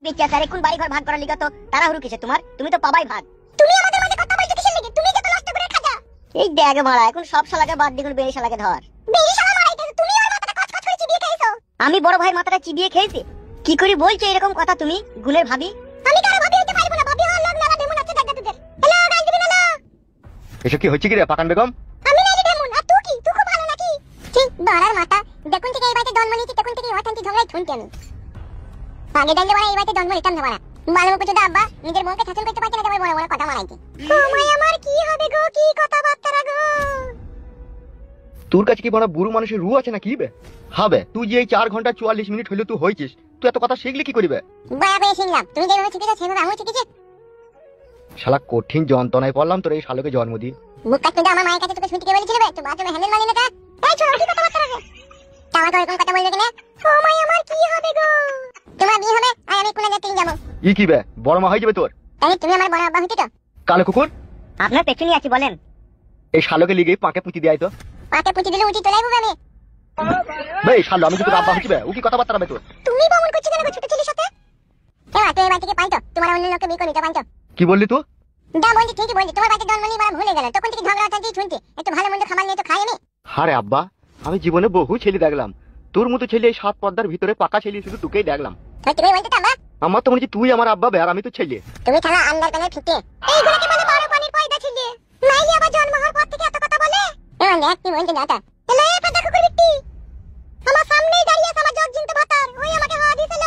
বেচারা এখন বাড়ি ঘর ভাগ করার লিগা তো তাড়াহুড়ো কিসে তোমার? তুমি তো পাবাই ভাগ। তুমি আমাদের মাঝে কথা বলছো কিসের লাগি? তুমি যত নষ্ট করে খাজা। এই দেখ মারা, এখন সব শালাকে বাদ দিয়ে বেরি শালাকে ধর। বেরি শালা মারাইতেছ তুমি, আর মাথাটা কচকচ করে চিবিয়ে খেয়েছো। আমি বড় ভাই মাথাটা চিবিয়ে খেয়েছি? কি করে বলছো এরকম কথা তুমি? গুণের ভাবি আমি কারো ভাবি হতে পারবো না। ভাবি হল না ডেমন আছে দাদা তোদের। হ্যালো গাইস, দিবেন হ্যালো। এসব কি হচ্ছে কি রে পাকান বেগম? আমি নাই ডেমন, আর তুই কি? তুই খুব ভালো নাকি? ঠিক বাড়ার মাথা। দেখুন থেকে এই বাড়িতে জন্ম নিয়েছি, তখন থেকে অশান্তি ঝগড়াই শুনছি আমি। আগে জানলে বড় এই বাড়িতে জন্ম নিতাম না। মালমো কিছু দা আব্বা নিজের বউকে শাসন করতে পারছে না, তবে বড় বড় কথা মারাইছে। ও মাই আমার কি হবে গো, কি কথাবার্তা গো। তোর কাছে কি বড় বুড়ো মানুষের রু আছে না কি বে? হবে তুই যে এই 4 ঘন্টা 44 মিনিট হইলো তুই হইছিস, তুই এত কথা শিখলি কি করিবে? বয়া বয়া শিখলাম, তুমি যেভাবে শিখেছো সেভাবে আমিও শিখেছি। শালা কঠিন যন্ত্রণায় পড়লাম তোর এই শালোকে জন্ম দিয়ে। মুখ কাটতে আমার মায়ের কাছে তোকে শুনতে কে বলেছিল বে? তুই বাথরুমে হ্যান্ডেল মারি না কা? এই ছোট কি কথাবার্তা রে? তাও তো এরকম কথা বলবে কেন? ও মাই আমার কি হবে গো। তোমার বিয়ে হবে আর আমি কোন জায়গায় যাব? ই কি বে, বড় মা হয়ে যাবে তোর? তাই তুমি আমার বড় আব্বা হইতে তো? কালো কুকুর, আপনার পেছনেই আছি বলেন। এই শালোকে লিগে পাকে পুঁতি দেয় তো। পাকে পুঁতি দিলে উঠি তোলাই হবে আমি। বে শালো, আমি কি তোর আব্বা হচ্ছি বে? ও কি কথাবার্তা বে তোর? তুমি বমন করছিস কেন ছোট ছেলের সাথে? এবার তুই এই বাড়ি থেকে পাইতো, তোমার অন্য লোককে বিয়ে করে নিতে পাইতো। কি বললি তুই? দা বলছি ঠিকই বলছি, তোমার বাড়িতে জন্ম নিয়ে বড় ভুলে গেল, তখন থেকে ঝগড়া অশান্তি শুনছি। একটু ভালো মন্দ খাবার নিয়ে তো খাই আমি। আরে আব্বা, আমি জীবনে বহু ছেলে দেখলাম, তোর মতো ছেলে এই 7 পর্দার ভিতরে পাকা ছেলে শুধু তোকেই দেখলাম। তুই তুমি বলতে তামা? আমার তো মনে হচ্ছে তুই আমার আব্বা বে, আর আমি তো ছেলে। তুমি থালা আন্ডার প্যানেল ফিটে এইগুলোকে বলে বড় পানির পয়দা ছিলে। নাইলে আবার জন্ম হওয়ার পর থেকে এত কথা বলে। এমন দেখ কি বলতে না তা। এলে ফাটা কুকুর বিটি আমার সামনেই দাঁড়িয়ে আছে, আমার জগ জিনতে ভাতার ওই আমাকে হাওয়া দিছিল।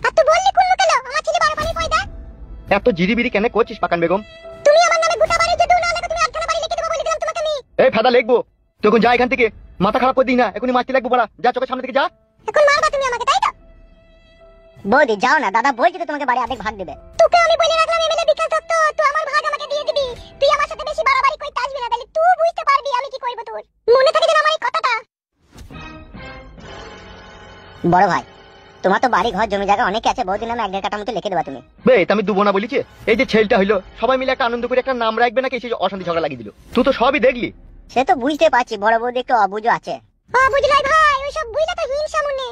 আর তুই বললি কোন লোকেলো আমার ছেলে বড় পানির পয়দা? এত জিরিবিরি কেন করছিস পাকান বেগম? তুমি আমার নামে গোটা বাড়ি যদি না লাগে তুমি আটখানা বাড়ি লিখে দেবো বলে দিলাম তোমাকে আমি। এই ফাদা লিখবো তখন যা এখান থেকে, মাথা খারাপ করে দিই না, এখনই মারতে লাগবো বড়া, যা চোখের সামনে থেকে যা। এখন মারবা তুমি আমাকে তাই তো? বৌদি যাও না, দাদা বলছি তো তোমাকে বাড়ি অর্ধেক ভাগ দেবে। তোকে আমি বলে রাখলাম এমএলএ বিকাশ দত্ত, তুই আমার ভাগ আমাকে দিয়ে দিবি। তুই আমার সাথে বেশি বাড়াবাড়ি করতে আসবি না, তাহলে তুই বুঝতে পারবি আমি কি করব তোর। মনে থাকে যেন আমার এই কথাটা। বড় ভাই, তোমার তো বাড়ি ঘর জমি জায়গা অনেক আছে, বৌদি নামে 1.5 কাঠা মতো লিখে দেবা তুমি। বে এটা আমি দুবো না বলিছে? এই যে ছেলেটা হইলো সবাই মিলে একটা আনন্দ করে একটা নাম রাখবে নাকি সেই অশান্তি ঝগড়া লাগিয়ে দিল? তুই তো সবই দেখলি। সে তো বুঝতে পারছি, বড় বৌদি একটু অবুঝো আছে। বুঝলাই ভাই, ওইসব বুঝলা তো হিংসা মনে।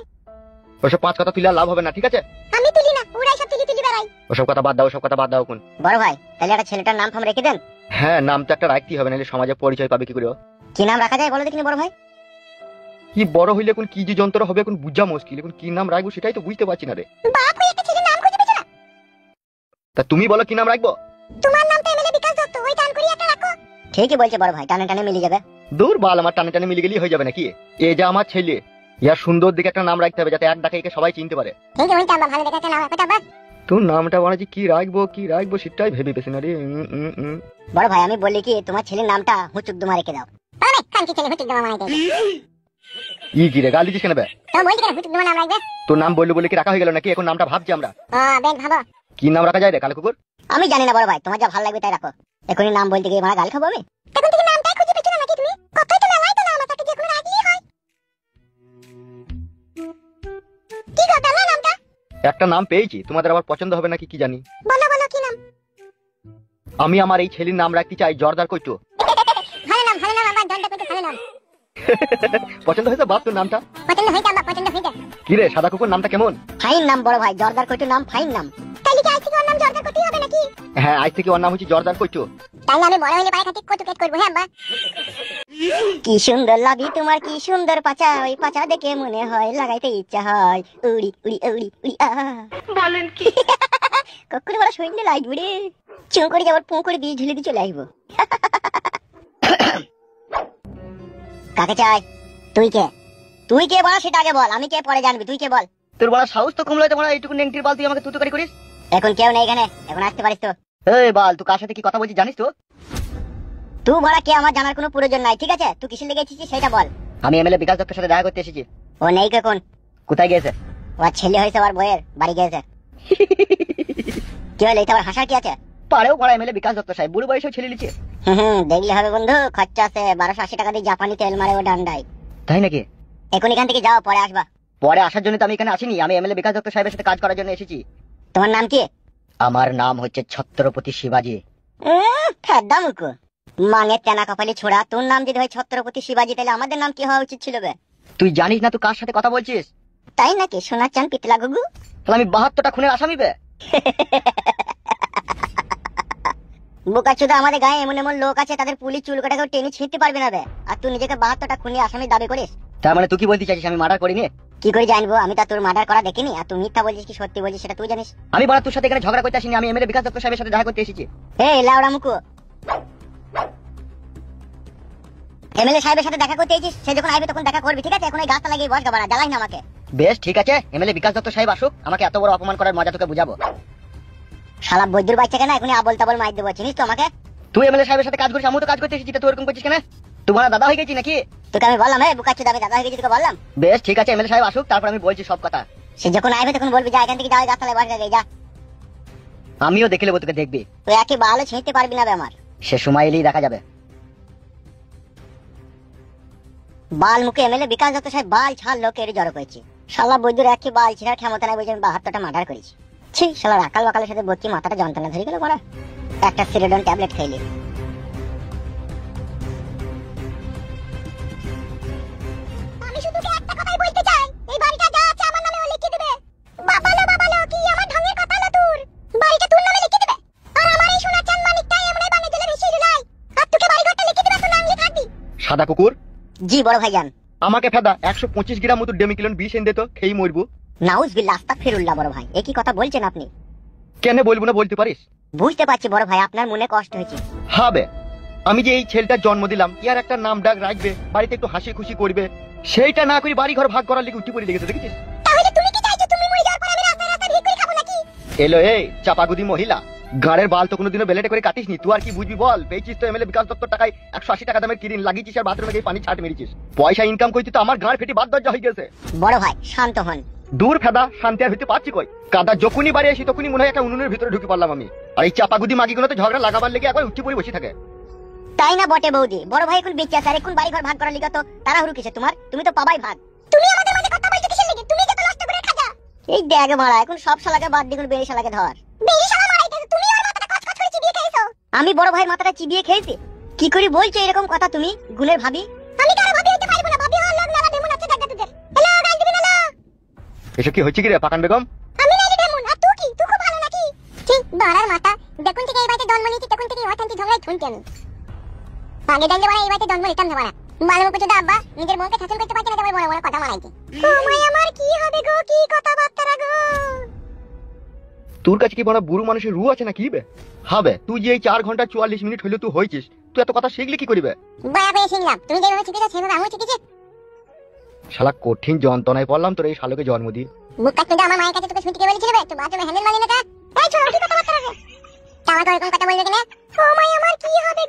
ওসব 5 কথা তুলে আর লাভ হবে না, ঠিক আছে? আমি তুলি না, ওরাই সব তুলি তুলি বেড়াই। ওসব কথা বাদ দাও, ওসব কথা বাদ দাও কোন। বড় ভাই, তাহলে একটা ছেলেটার নাম ফাম রেখে দেন। হ্যাঁ, নাম তো একটা রাখতেই হবে, নাহলে সমাজে পরিচয় পাবে কি করে? কি নাম রাখা যায় বলো দেখিনি বড় ভাই? কি বড় হইলে কোন কি যে যন্ত্র হবে এখন বুঝা মুশকিল, এখন কি নাম রাখবো সেটাই তো বুঝতে পারছি না রে। বাপ হয়ে একটা ছেলের নাম খুঁজে পেছো না? তা তুমি বলো কি নাম রাখবো? তোমার নাম তো এমএলএ বিকাশ দত্ত, ওই টান করি একটা রাখো। ঠিকই বলছে বড় ভাই, টানে টানে মিলে যাবে। দূর বাল, আমার টানে টানে মিলে গেলেই হয়ে যাবে নাকি? এই যে আমার ছেলে, ইয়ার সুন্দর দিকে একটা নাম রাখতে হবে যাতে এক ডাকে একে সবাই চিনতে পারে। ঠিক আছে, আমরা ভালো দেখে একটা নাম রাখো বাবা। তোর নামটা বলা যে কি রাখবো সেটাই ভেবে পেছি না রে। বড় ভাই আমি বলি কি, তোমার ছেলের নামটা হুচুকদুমা রেখে দাও। আরে কানকি ছেলে হুচুকদুমা মানাইতে। ই কি রে, গাল দিছিস কেন বে? তো বলছি কেন হুচুকদুমা নাম রাখবে? তোর নাম বললো বলে কি রাখা হয়ে গেল নাকি? এখন নামটা ভাবছি আমরা। বেশ ভাবো। কি নাম রাখা যায় রে কালো কুকুর? আমি জানি না বড় ভাই, তোমার যা ভালো লাগবে তাই রাখো। এখনই নাম বলতে গিয়ে মারা গাল খাবো আমি। এখন থেকে নামটাই খুঁজে পেছো না নাকি তুমি? কতই তো মেলাই তো নাম আছে, যে কোনো রাখলেই হয়। কি গো পেলা নামটা? একটা নাম পেয়েছি, তোমাদের আবার পছন্দ হবে নাকি কি জানি। বলো বলো কি নাম? আমি আমার এই ছেলের নাম রাখতে চাই জর্দার কইটো। ভালো নাম আমার দন্ডা কইটো ভালো নাম। পছন্দ হয়েছে বাপ তোর নামটা? পছন্দ হইছে আমার, পছন্দ হইছে। কি রে সাদা কুকুর নামটা কেমন? ফাইন নাম বড় ভাই, জর্দার কইটো নাম ফাইন নাম। তাইলে কি আজ থেকে ওর নাম জর্দার কইটোই হবে নাকি? হ্যাঁ, আজ থেকে ওর নাম হচ্ছে জর্দার কইটো। তাইলে আমি বড় হইলে পায়ে খাটি কটু কেট করব। হ্যাঁ আম্মা। কি সুন্দর লাগি তোমার, কি সুন্দর পাছা, ওই পাছা দেখে মনে হয় লাগাইতে ইচ্ছা হয়। উড়ি উড়ি উড়ি উড়ি বলেন কি? কখন বড় শরীরে লাইট উড়ে চুঁ করে যাবার পুঁ করে দিয়ে ঝুলে দিয়ে চলে আসবো। কাকে চাই? তুই কে? তুই কে বল সেটা আগে বল, আমি কে পরে জানবি। তুই কে বল? তোর বড় সাহস তো কমলাই, তোমার এইটুকু নেংটির বাল তুই আমাকে তুতুকারি করিস? এখন কেউ নেই এখানে, এখন আসতে পারিস তো। এই বাল, তুই কার সাথে কি কথা বলছিস জানিস তো? তুই বড় কে আমার জানার কোনো প্রয়োজন নাই, ঠিক আছে? তুই কিসের লেগে এসেছিস সেটা বল। আমি এমএলএ বিকাশ দত্তের সাথে দেখা করতে এসেছি। ও নেই কখন? কোথায় গেছে? ও ছেলে হয়েছে আর বইয়ের বাড়ি গেছে। কি হলো, এটা আবার হাসার কি আছে? পারেও পড়া এমএলএ বিকাশ দত্ত সাহেব বুড়ো বয়সেও ছেলে লিখে। দেখলে হবে বন্ধু, খরচা আছে 1280 টাকা দিয়ে জাপানি তেল মারে ও ডান্ডাই। তাই নাকি? এখন এখান থেকে যাও, পরে আসবা। পরে আসার জন্য তো আমি এখানে আসিনি, আমি এমএলএ বিকাশ দত্ত সাহেবের সাথে কাজ করার জন্য এসেছি। তোমার নাম কি? আমার নাম হচ্ছে ছত্রপতি শিবাজি। ফেদ্দা মুকু মাঙের তেনা কপালি ছোড়া, তোর নাম যদি হয় ছত্রপতি শিবাজি, তাহলে আমাদের নাম কি হওয়া উচিত ছিল বে? তুই জানিস না তুই কার সাথে কথা বলছিস? তাই নাকি? সোনার চান পিতলা গুগু। তাহলে আমি 72টা খুনের আসামি বে? বোকাচোদা, আমাদের গায়ে এমন এমন লোক আছে তাদের পুলিশ চুল কাটাকেও টেনে ছিঁড়তে পারবে না বে। আর তুই নিজেকে 72টা খুনি আসামি দাবি করিস। তার মানে তুই কি বলতে চাইছিস আমি মার্ডার করিনি? কি করে জানবো? আমি তো তোর মার্ডার করা দেখিনি। আর তুই মিথ্যা বলছিস কি সত্যি বলছিস সেটা তুই জানিস। আমি বড় তোর সাথে এখানে ঝগড়া করতে আসিনি, আমি এমএলএ বিকাশ দত্ত সাহেবের সাথে দেখা করতে এসেছি। এই লাউড়া মুকু, এমএলএ সাহেবের সাথে দেখা করতে এসেছিস, সে যখন আসবে তখন দেখা করবি, ঠিক আছে? এখন ওই গাছটা লাগিয়ে বস গাবাড়া, জ্বালাই না আমাকে। বেশ ঠিক আছে, এমএলএ বিকাশ দত্ত সাহেব আসুক, আমাকে এত বড় অপমান করার মজা তোকে বুঝাবো। শালা বৈদ্যুর বাচ্চাকে না এখনই আবল তাবল মার দেবো, চিনিস তো আমাকে? তুই এমএলএ সাহেবের সাথে কাজ করিস, আমিও তো কাজ করতে এসেছি, তুই এরকম করছিস কেন? তোমার দাদা হয়ে গেছি নাকি? তোকে আমি বললাম বোকাচোদা আমি দাদা হয়ে গেছি, তোকে বললাম। বেশ ঠিক আছে, এমএলএ সাহেব আসুক, তারপর আমি বলছি সব কথা। সে যখন আসবে তখন বলবি যা এখান থেকে যা, ওই গাছতলায় বস গে যা। আমিও দেখে নেবো, তোকে দেখবি। তুই একই ভালো ছিঁড়তে পারবি না বে আমার। সে সময় এলেই দেখা যাবে। বাল মুখে এমএলএ বিকাশ দত্ত সাহেব বাল ছাড় লোকের জড়ো করেছি। শালা বৈদ্যুর একই বাল ছিঁড়ার ক্ষমতা নাই, বুঝে আমি 72টা মার্ডার করেছি। ছি, শালা রাকাল বাকালের সাথে বচ্চি মাথাটা যন্ত্রণা ধরে গেল বড়া। একটা সিরিডন ট্যাবলেট খাইলি। আমি শুধু একটা কথাই বলতে চাই, এই বাড়িটা যা আছে আমার নামে লিখে দেবে। বাবালো কি আমার ঢঙের কথা হলো তোর? বাড়িটা তোর নামে লিখে দেবে। আর আমার এই সোনার চাঁদ মানিকটা এমনি বানে জেলে ভেসে যায়। আর তোকে বাড়িঘরটা লিখে দেবে, তোর নাম লিখে থাকবি। সাদা কুকুর, জি বড় ভাইজান। আমাকে ফেদা 125 গ্রাম মতো ডেমিক্লোন বিষ এনে দে তো, খেয়ে মরবো। নাউজুবিল্লাহ, আস্তাগফিরুল্লাহ বড় ভাই, এ কি কথা বলছেন আপনি? কেন বলবো না, বলতে পারিস? বুঝতে পারছি বড় ভাই, আপনার মনে কষ্ট হয়েছে। হবে, আমি যে এই ছেলেটার জন্ম দিলাম, ইয়ার একটা নাম ডাক রাখবে, বাড়িতে একটু হাসি খুশি করবে, সেইটা না করে বাড়ি ঘর ভাগ করার লিগে উঠি পড়ে লেগেছে, দেখেছিস? তাহলে তুমি কি চাইছো তুমি মরে যাওয়ার পর আমি রাস্তায় রাস্তায় ভিড় করে খাবো নাকি? এলো এই চাপাগুদি মহিলা, গাড়ের বাল তো কোনোদিনও বেলেটে করে কাটিস নি, তুই আর কি বুঝবি বল? পেয়েছিস তো এমএলএ বিকাশ দত্তর টাকায় 180 টাকা দামের কিরিন লাগিয়েছিস, আর বাথরুমে গিয়ে পানি ছাট মেরেছিস। পয়সা ইনকাম করছিস তো আমার গাঁড় ফেটে বাদ দরজা হয়ে গেছে। বড় ভাই শান্ত হন। দূর ফেদা, শান্তি আর হইতে পারছি কই? কাদা যখনই বাড়ি আসি তখনই মনে হয় একটা উনুনের ভিতরে ঢুকে পারলাম আমি। আর এই চাপাগুদি মাগিগুলো তো ঝগড়া লাগাবার লেগে একবার উঠে পড়ে বসে থাকে। তাই না বটে বৌদি? বড় ভাই এখন বেঁচে আছে, আর এখন বাড়ি ঘর ভাগ করার লিগা তো তাড়াহুড়ো কিসে তোমার? তুমি তো পাবাই ভাগ। তুমি আমাদের মাঝে কথা বলছো কিসের লাগি? তুমি যত নষ্ট করে খাজা। এই দেখ মারা, এখন সব শালাকে বাদ দিয়ে বেরি শালাকে ধর। বেরি শালা মারাইতে তুমি আর মাথাটা কচকচ করে চিবিয়ে খেয়েছো। আমি বড় ভাই মাথাটা চিবিয়ে খেয়েছি? কি করে বলছো এরকম কথা তুমি? গুণের ভাবি আমি কারো ভাবি হতে পারবো না, ভাবি হওয়ার লোক না, ডেমন আছে দাদা তোদের। হ্যালো গাইস, দিবেন হ্যালো। এসব কি হচ্ছে কি রে পাকান বেগম? আমি নাই ডেমন, আর তুই কি? তুই খুব ভালো নাকি? ঠিক বাড়ার মাথা, যখন থেকে এই বাড়িতে জন্ম নিয়েছি তখন থেকে অশান্তি ঝগড়ায় ঠুনছি আমি। আগে জানলে বড় এই বাড়িতে জন্ম নিতাম না বড়া। মালমো কিছু দা আব্বা নিজের বউকে শাসন করতে পারছে না, তবে বড় বড় কথা মারাইছে। ও মাই আমার কি হবে গো, কি কথাবার্তা গো? তোর কাছে কি বড় বুড়ো মানুষের রু আছে না কি বে? হবে, তুই যে এই 4 ঘন্টা 44 মিনিট হইলো তুই হইছিস, তুই এত কথা শিখলি কি করিবে? বয়া করে শিখলাম, তুমি যেভাবে শিখেছো সেভাবে আমিও শিখেছি। শালা কঠিন যন্ত্রণায় পড়লাম তোর এই শালোকে জন্ম দিয়ে। মুখটা তুই আমার মায়ের কাছে তোকে ছুটি কে বলেছিল বে? তুই বাথরুমে হ্যান্ডেল মারি না তা? এই ছোট কি কথাবার্তা রে? তাও তো এরকম কথা বলবে কেন? ও মাই আমার কি হবে